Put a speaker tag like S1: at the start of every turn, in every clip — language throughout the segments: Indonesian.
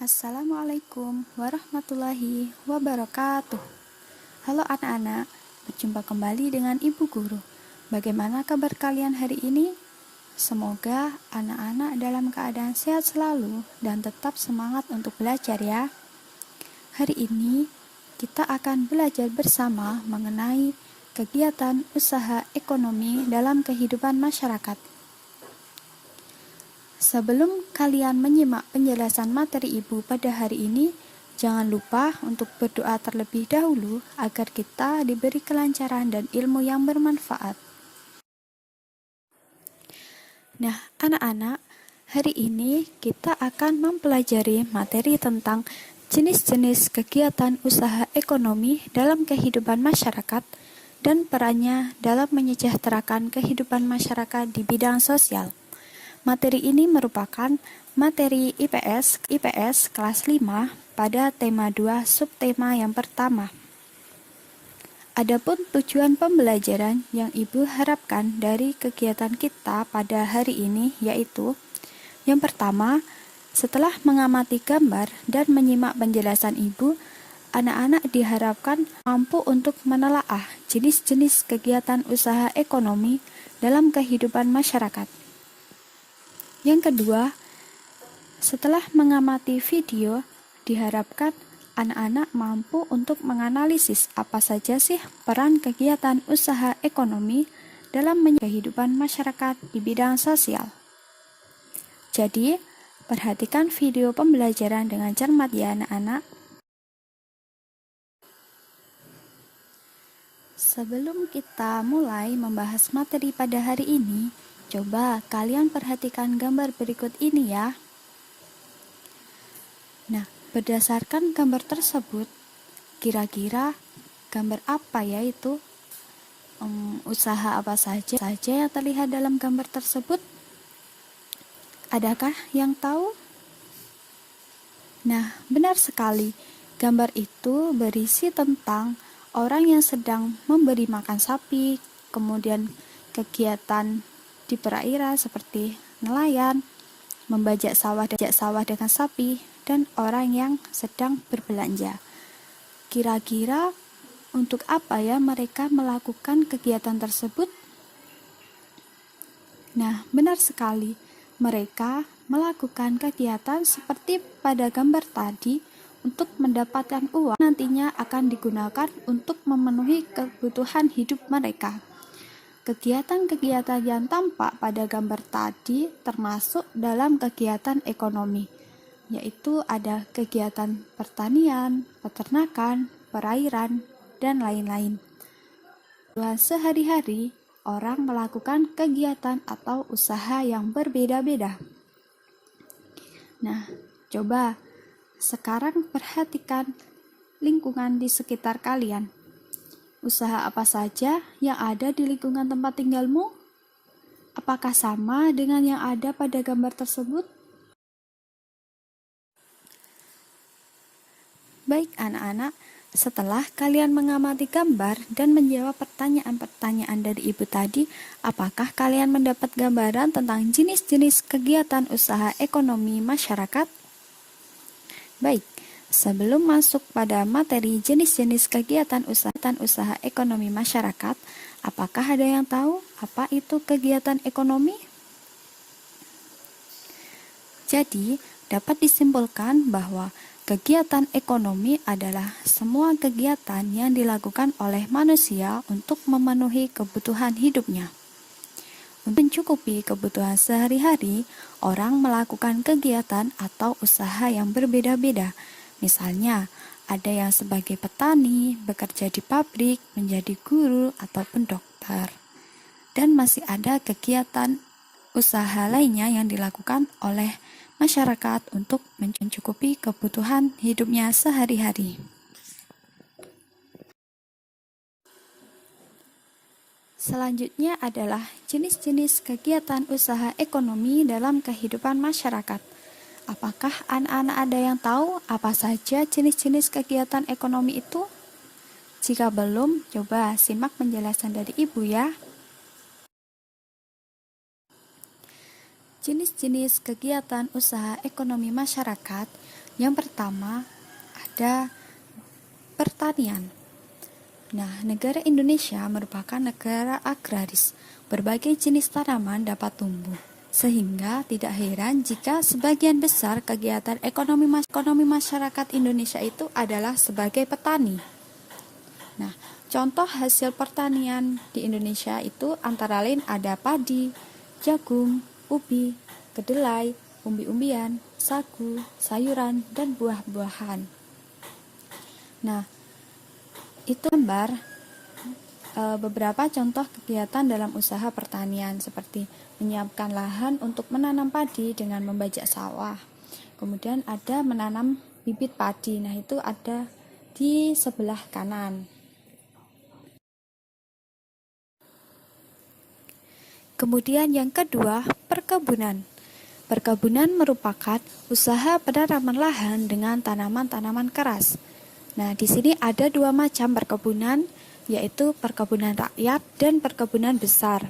S1: Assalamualaikum warahmatullahi wabarakatuh. Halo anak-anak, berjumpa kembali dengan Ibu Guru. Bagaimana kabar kalian hari ini? Semoga anak-anak dalam keadaan sehat selalu dan tetap semangat untuk belajar ya. Hari ini kita akan belajar bersama mengenai kegiatan usaha ekonomi dalam kehidupan masyarakat. Sebelum kalian menyimak penjelasan materi Ibu pada hari ini, jangan lupa untuk berdoa terlebih dahulu agar kita diberi kelancaran dan ilmu yang bermanfaat. Nah, anak-anak, hari ini kita akan mempelajari materi tentang jenis-jenis kegiatan usaha ekonomi dalam kehidupan masyarakat dan perannya dalam menyejahterakan kehidupan masyarakat di bidang sosial. Materi ini merupakan materi IPS kelas 5 pada tema 2 subtema yang pertama. Adapun tujuan pembelajaran yang Ibu harapkan dari kegiatan kita pada hari ini yaitu yang pertama, setelah mengamati gambar dan menyimak penjelasan Ibu, anak-anak diharapkan mampu untuk menelaah jenis-jenis kegiatan usaha ekonomi dalam kehidupan masyarakat. Yang kedua, setelah mengamati video, diharapkan anak-anak mampu untuk menganalisis apa saja sih peran kegiatan usaha ekonomi dalam kehidupan masyarakat di bidang sosial. Jadi, perhatikan video pembelajaran dengan cermat ya anak-anak. Sebelum kita mulai membahas materi pada hari ini, coba kalian perhatikan gambar berikut ini ya. Nah, berdasarkan gambar tersebut, kira-kira gambar apa ya itu? Usaha apa saja yang terlihat dalam gambar tersebut? Adakah yang tahu? Nah, benar sekali. Gambar itu berisi tentang orang yang sedang memberi makan sapi, kemudian kegiatan di perairan seperti nelayan, membajak sawah dengan sapi, dan orang yang sedang berbelanja. Kira-kira untuk apa ya mereka melakukan kegiatan tersebut? Nah, benar sekali. Mereka melakukan kegiatan seperti pada gambar tadi untuk mendapatkan uang nantinya akan digunakan untuk memenuhi kebutuhan hidup mereka. Kegiatan-kegiatan yang tampak pada gambar tadi termasuk dalam kegiatan ekonomi, yaitu ada kegiatan pertanian, peternakan, perairan, dan lain-lain. Sehari-hari, orang melakukan kegiatan atau usaha yang berbeda-beda. Nah, coba sekarang perhatikan lingkungan di sekitar kalian. Usaha apa saja yang ada di lingkungan tempat tinggalmu? Apakah sama dengan yang ada pada gambar tersebut? Baik anak-anak, setelah kalian mengamati gambar dan menjawab pertanyaan-pertanyaan dari Ibu tadi, apakah kalian mendapat gambaran tentang jenis-jenis kegiatan usaha ekonomi masyarakat? Baik. Sebelum masuk pada materi jenis-jenis kegiatan usaha ekonomi masyarakat, apakah ada yang tahu apa itu kegiatan ekonomi? Jadi, dapat disimpulkan bahwa kegiatan ekonomi adalah semua kegiatan yang dilakukan oleh manusia untuk memenuhi kebutuhan hidupnya. Untuk mencukupi kebutuhan sehari-hari, orang melakukan kegiatan atau usaha yang berbeda-beda. Misalnya, ada yang sebagai petani, bekerja di pabrik, menjadi guru, ataupun dokter. Dan masih ada kegiatan usaha lainnya yang dilakukan oleh masyarakat untuk mencukupi kebutuhan hidupnya sehari-hari. Selanjutnya adalah jenis-jenis kegiatan usaha ekonomi dalam kehidupan masyarakat. Apakah anak-anak ada yang tahu apa saja jenis-jenis kegiatan ekonomi itu? Jika belum, coba simak penjelasan dari Ibu ya. Jenis-jenis kegiatan usaha ekonomi masyarakat Yang pertama ada pertanian. Nah, negara Indonesia merupakan negara agraris. Berbagai jenis tanaman dapat tumbuh, sehingga tidak heran jika sebagian besar kegiatan ekonomi masyarakat Indonesia itu adalah sebagai petani. Nah, contoh hasil pertanian di Indonesia itu antara lain ada padi, jagung, ubi, kedelai, umbi-umbian, sagu, sayuran, dan buah-buahan. Nah, itu gambar beberapa contoh kegiatan dalam usaha pertanian seperti menyiapkan lahan untuk menanam padi dengan membajak sawah. Kemudian ada menanam bibit padi. Nah, itu ada di sebelah kanan. Kemudian yang kedua, perkebunan. Perkebunan merupakan usaha penanaman lahan dengan tanaman-tanaman keras. Nah, di sini ada dua macam perkebunan, yaitu perkebunan rakyat dan perkebunan besar.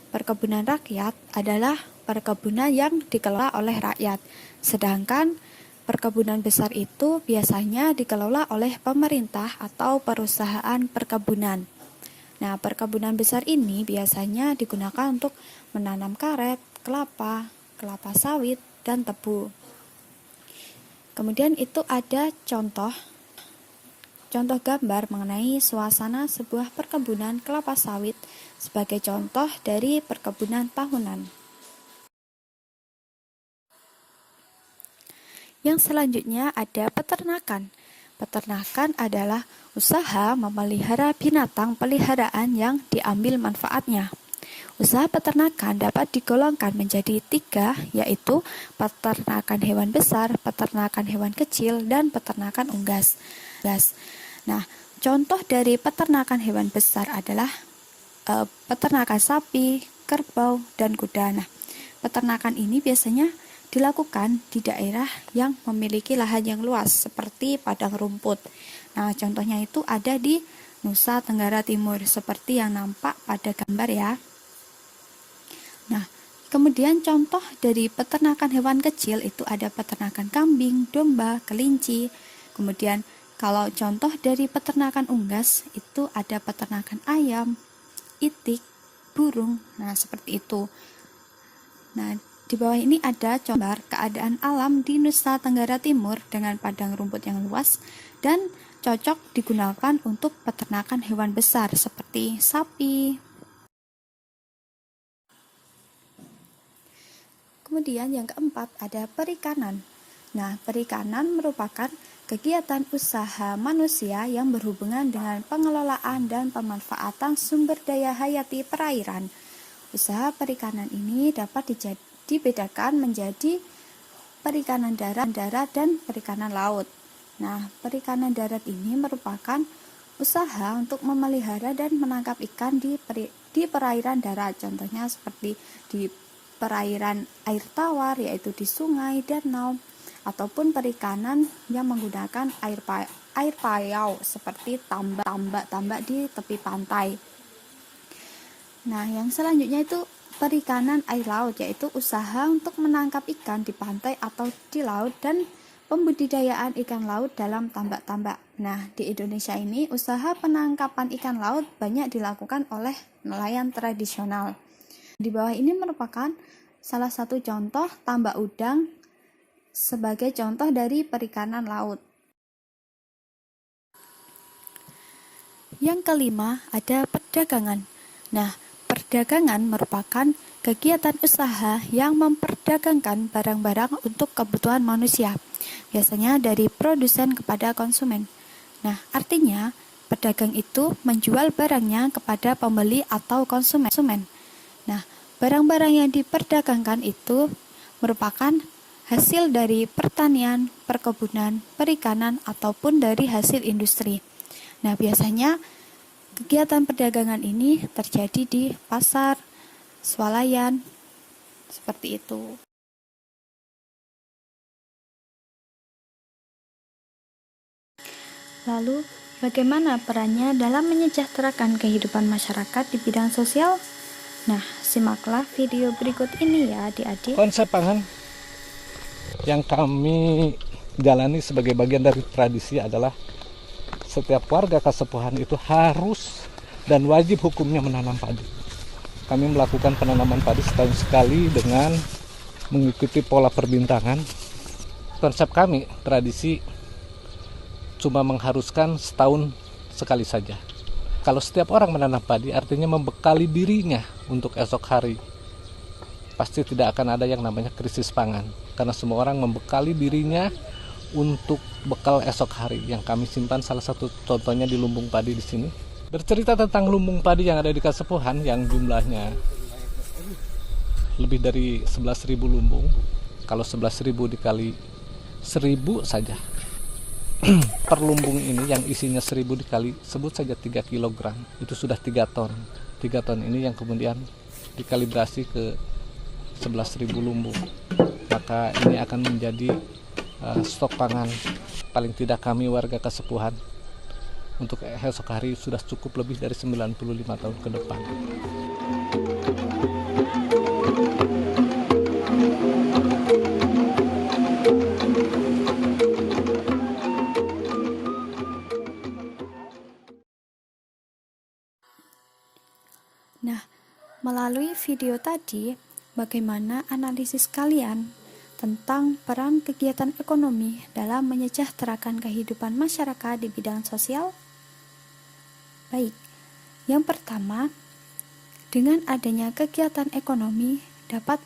S1: Perkebunan rakyat adalah perkebunan yang dikelola oleh rakyat, sedangkan perkebunan besar itu biasanya dikelola oleh pemerintah atau perusahaan perkebunan. Nah, perkebunan besar ini biasanya digunakan untuk menanam karet, kelapa sawit, dan tebu. Kemudian itu ada contoh gambar mengenai suasana sebuah perkebunan kelapa sawit sebagai contoh dari perkebunan tahunan. Yang selanjutnya ada peternakan. Peternakan adalah usaha memelihara binatang peliharaan yang diambil manfaatnya. Usaha peternakan dapat digolongkan menjadi 3, yaitu peternakan hewan besar, peternakan hewan kecil, dan peternakan unggas. Nah, contoh dari peternakan hewan besar adalah peternakan sapi, kerbau, dan kuda. Nah, peternakan ini biasanya dilakukan di daerah yang memiliki lahan yang luas seperti padang rumput. Nah, contohnya itu ada di Nusa Tenggara Timur seperti yang nampak pada gambar ya. Nah, kemudian contoh dari peternakan hewan kecil itu ada peternakan kambing, domba, kelinci. Kemudian kalau contoh dari peternakan unggas itu ada peternakan ayam, itik, burung. Nah, seperti itu. Nah, di bawah ini ada gambar keadaan alam di Nusa Tenggara Timur dengan padang rumput yang luas dan cocok digunakan untuk peternakan hewan besar seperti sapi. Kemudian yang keempat ada perikanan. Nah, perikanan merupakan kegiatan usaha manusia yang berhubungan dengan pengelolaan dan pemanfaatan sumber daya hayati perairan. Usaha perikanan ini dapat dibedakan menjadi perikanan darat dan perikanan laut. Nah, perikanan darat ini merupakan usaha untuk memelihara dan menangkap ikan di perairan darat. Contohnya seperti di perairan air tawar, yaitu di sungai, danau, ataupun perikanan yang menggunakan air payau seperti tambak di tepi pantai. Nah, yang selanjutnya itu perikanan air laut, yaitu usaha untuk menangkap ikan di pantai atau di laut dan pembudidayaan ikan laut dalam tambak-tambak. Nah, di Indonesia ini usaha penangkapan ikan laut banyak dilakukan oleh nelayan tradisional. Di bawah ini merupakan salah satu contoh tambak udang sebagai contoh dari perikanan laut. Yang kelima ada perdagangan. Nah, perdagangan merupakan kegiatan usaha yang memperdagangkan barang-barang untuk kebutuhan manusia, biasanya dari produsen kepada konsumen. Nah, artinya pedagang itu menjual barangnya kepada pembeli atau konsumen. Nah, barang-barang yang diperdagangkan itu merupakan hasil dari pertanian, perkebunan, perikanan, ataupun dari hasil industri. Nah, biasanya kegiatan perdagangan ini terjadi di pasar, swalayan, seperti itu. Lalu, bagaimana perannya dalam menyejahterakan kehidupan masyarakat di bidang sosial? Nah, simaklah video berikut ini ya adik-adik.
S2: Konsep pangan yang kami jalani sebagai bagian dari tradisi adalah setiap warga Kasepuhan itu harus dan wajib hukumnya menanam padi. Kami melakukan penanaman padi setahun sekali dengan mengikuti pola perbintangan. Konsep kami, tradisi cuma mengharuskan setahun sekali saja. Kalau setiap orang menanam padi, artinya membekali dirinya untuk esok hari. Pasti tidak akan ada yang namanya krisis pangan, karena semua orang membekali dirinya untuk bekal esok hari. Yang kami simpan salah satu contohnya di lumbung padi di sini. Bercerita tentang lumbung padi yang ada di Kasepuhan yang jumlahnya lebih dari 11.000 lumbung. Kalau 11.000 dikali 1.000 saja. Per lumbung ini yang isinya 1.000 dikali sebut saja 3 kg, itu sudah 3 ton. 3 ton ini yang kemudian dikalibrasi ke 11.000 lumbung. Maka ini akan menjadi stok pangan paling tidak kami warga Kasepuhan untuk esok hari sudah cukup lebih dari 95 tahun ke depan.
S1: Nah, melalui video tadi, bagaimana analisis kalian tentang peran kegiatan ekonomi dalam menyejahterakan kehidupan masyarakat di bidang sosial? Baik, yang pertama, dengan adanya kegiatan ekonomi dapat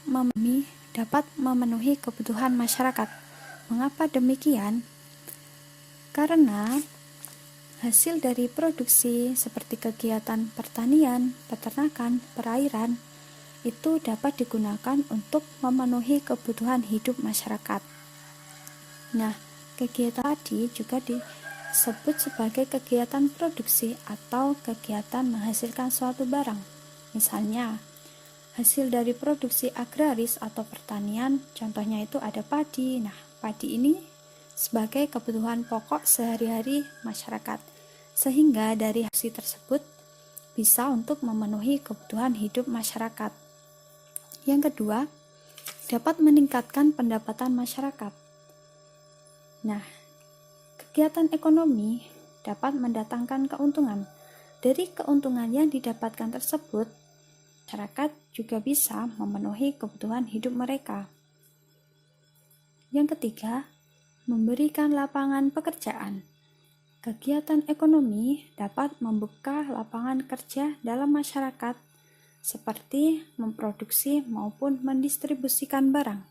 S1: memenuhi kebutuhan masyarakat. Mengapa demikian? Karena hasil dari produksi seperti kegiatan pertanian, peternakan, perairan itu dapat digunakan untuk memenuhi kebutuhan hidup masyarakat. Nah, kegiatan tadi juga disebut sebagai kegiatan produksi atau kegiatan menghasilkan suatu barang. Misalnya, hasil dari produksi agraris atau pertanian, contohnya itu ada padi. Nah, padi ini sebagai kebutuhan pokok sehari-hari masyarakat, sehingga dari hasil tersebut bisa untuk memenuhi kebutuhan hidup masyarakat. Yang kedua, dapat meningkatkan pendapatan masyarakat. Nah, kegiatan ekonomi dapat mendatangkan keuntungan. Dari keuntungan yang didapatkan tersebut, masyarakat juga bisa memenuhi kebutuhan hidup mereka. Yang ketiga, memberikan lapangan pekerjaan. Kegiatan ekonomi dapat membuka lapangan kerja dalam masyarakat seperti memproduksi maupun mendistribusikan barang.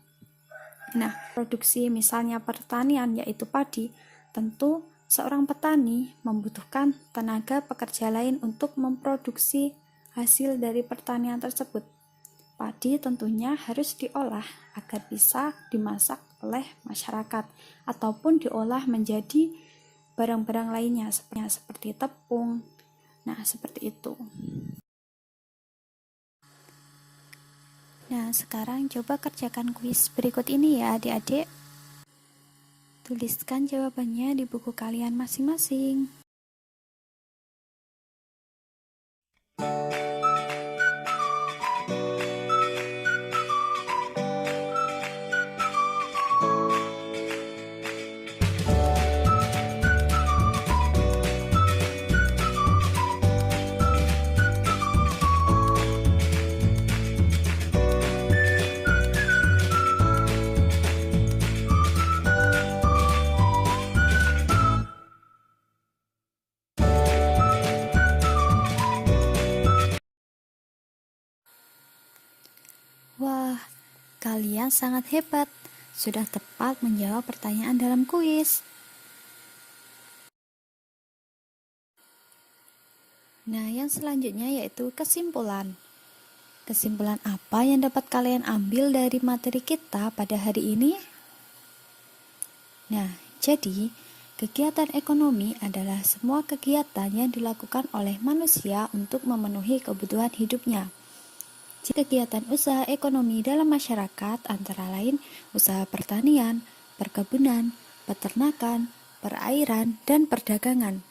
S1: Nah, produksi misalnya pertanian yaitu padi, tentu seorang petani membutuhkan tenaga pekerja lain untuk memproduksi hasil dari pertanian tersebut. Padi tentunya harus diolah agar bisa dimasak oleh masyarakat ataupun diolah menjadi barang-barang lainnya seperti tepung. Nah, seperti itu. Nah, sekarang coba kerjakan kuis berikut ini ya adik-adik. Tuliskan jawabannya di buku kalian masing-masing. Wah, kalian sangat hebat, sudah tepat menjawab pertanyaan dalam kuis. Nah, yang selanjutnya yaitu kesimpulan. Kesimpulan apa yang dapat kalian ambil dari materi kita pada hari ini? Nah, jadi kegiatan ekonomi adalah semua kegiatan yang dilakukan oleh manusia untuk memenuhi kebutuhan hidupnya. Kegiatan usaha ekonomi dalam masyarakat antara lain usaha pertanian, perkebunan, peternakan, perairan, dan perdagangan.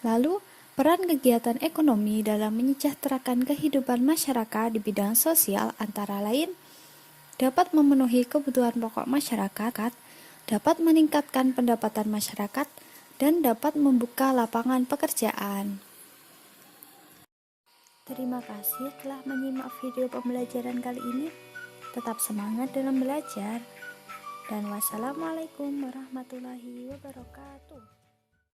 S1: Lalu, peran kegiatan ekonomi dalam menyejahterakan kehidupan masyarakat di bidang sosial antara lain dapat memenuhi kebutuhan pokok masyarakat, dapat meningkatkan pendapatan masyarakat, dan dapat membuka lapangan pekerjaan. Terima kasih telah menyimak video pembelajaran kali ini. Tetap semangat dalam belajar. Dan wassalamualaikum warahmatullahi wabarakatuh.